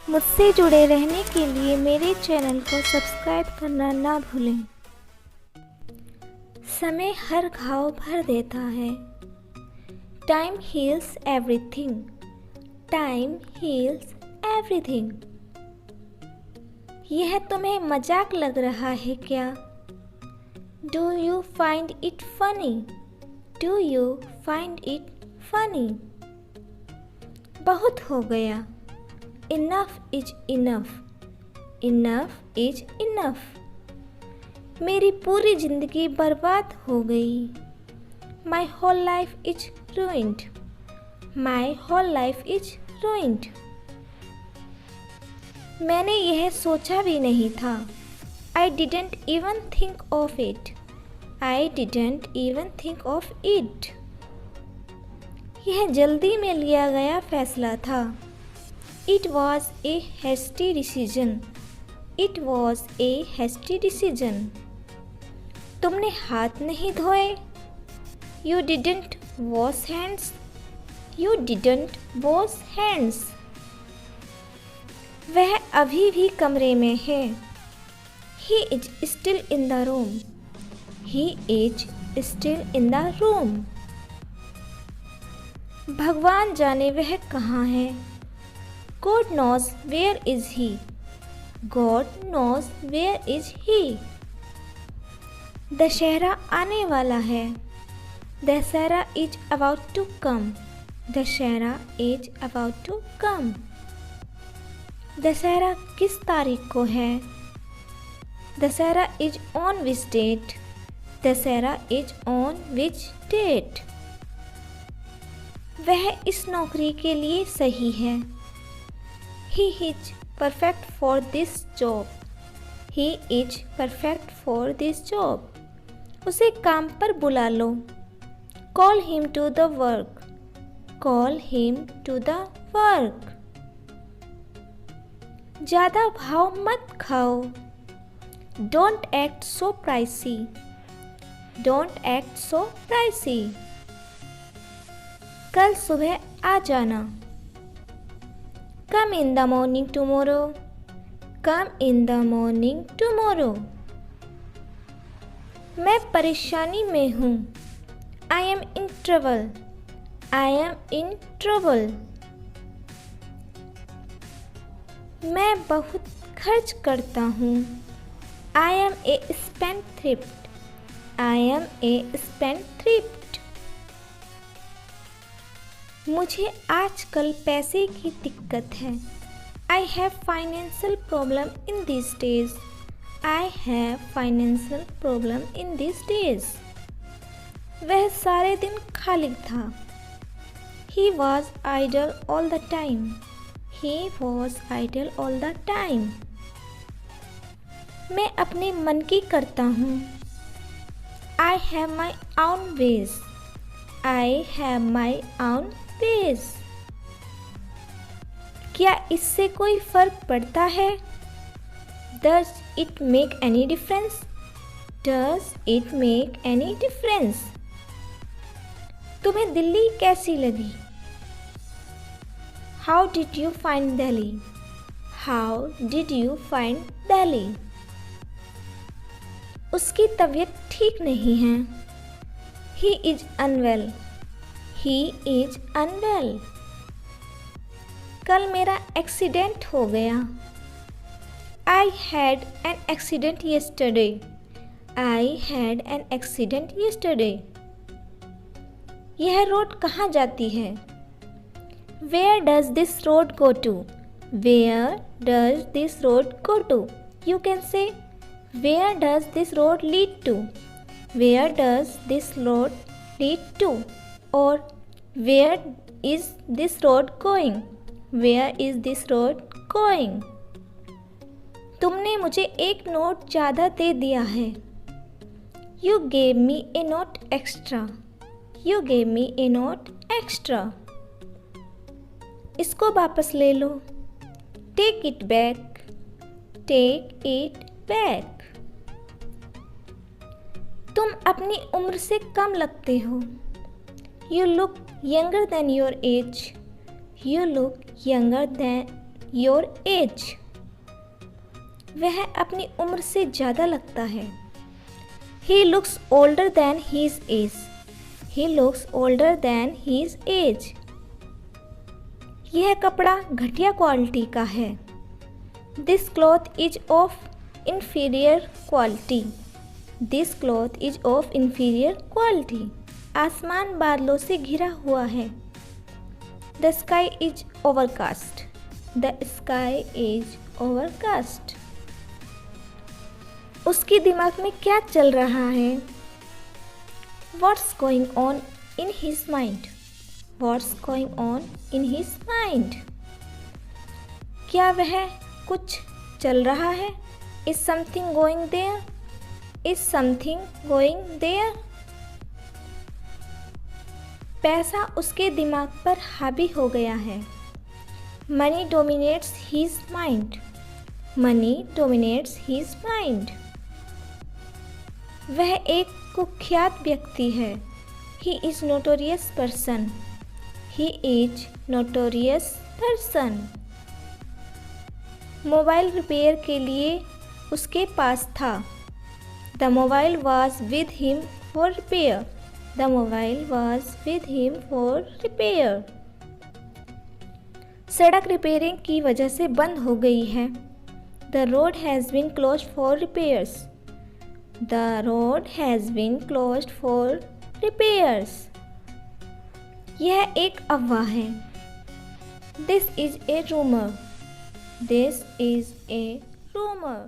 मुझसे जुड़े रहने के लिए मेरे चैनल को सब्सक्राइब करना ना भूलें। समय हर घाव भर देता है। Time heals everything. Time heals everything. यह तुम्हें मजाक लग रहा है क्या? Do you find it funny? Do you find it funny? बहुत हो गया। Enough is enough. Enough is enough. मेरी पूरी जिंदगी बर्बाद हो गई। My whole life is ruined. My whole life is ruined. मैंने यह सोचा भी नहीं था। I didn't even think of it. I didn't even think of it. यह जल्दी में लिया गया फैसला था। It was a hasty decision. It was a hasty decision. तुमने हाथ नहीं धोए? You didn't wash hands. You didn't wash hands. वह अभी भी कमरे में है। He is still in the room. He is still in the room. भगवान जाने वह कहाँ है? God knows where is he. God knows where is he. Dussehra आने वाला है। Dussehra is about to come. Dussehra is about to come. Dussehra किस तारीख को है? Dussehra is on which date? Dussehra is on which date? वह इस नौकरी के लिए सही है। He is perfect for this job. He is perfect for this job. उसे काम पर बुला लो। Call him to the work. Call him to the work. ज़्यादा भाव मत खाओ। Don't act so pricey. Don't act so pricey. कल सुबह आ जाना। Come in the morning tomorrow. Come in the morning tomorrow. मैं परेशानी में हूँ। I am in trouble. I am in trouble. मैं बहुत खर्च करता हूँ। I am a spendthrift. I am a spendthrift. मुझे आजकल पैसे की दिक्कत है। I have financial problem in these days. I have financial problem in these days. वह सारे दिन खाली था। He was idle all the time. He was idle all the time. मैं अपने मन की करता हूँ। I have my own ways. I have my own ways. क्या इससे कोई फर्क पड़ता है? Does it make any difference? Does it make any difference? तुम्हें दिल्ली कैसी लगी? How did you find Delhi? How did you find Delhi? उसकी तबीयत ठीक नहीं है। He is unwell. He is unwell. कल मेरा एक्सीडेंट हो गया। I had an accident yesterday. I had an accident yesterday. यह रोड कहाँ जाती है? Where does this road go to? Where does this road go to? You can say, where does this road lead to? Where does this road lead to? Or where is this road going? Where is this road going? तुमने मुझे एक note ज़्यादा दे दिया है। You gave me a note extra. You gave me a note extra. इसको वापस ले लो। Take it back. Take it back. तुम अपनी उम्र से कम लगते हो। You look younger than your age. You look younger than your age. वह अपनी उम्र से ज़्यादा लगता है। He looks older than his age. He looks older than his age. यह कपड़ा घटिया क्वालिटी का है। This cloth is of inferior quality. This cloth is of inferior quality. आसमान बादलों से घिरा हुआ है। The sky is overcast. The sky is overcast. उसके दिमाग में क्या चल रहा है? What's going on in his mind? What's going on in his mind? क्या वह कुछ चल रहा है? Is something going there? Is something going there? पैसा उसके दिमाग पर हावी हो गया है। Money dominates his mind. Money dominates his mind. वह एक कुख्यात व्यक्ति है। He is notorious person. He is notorious person. Mobile repair के लिए उसके पास था। The mobile was with him for repair. The mobile was with him for repair. सड़क रिपेयरिंग की वजह से बंद हो गई है। The road has been closed for repairs. The road has been closed for repairs. यह एक अफवाह है। This is a rumor. This is a rumor.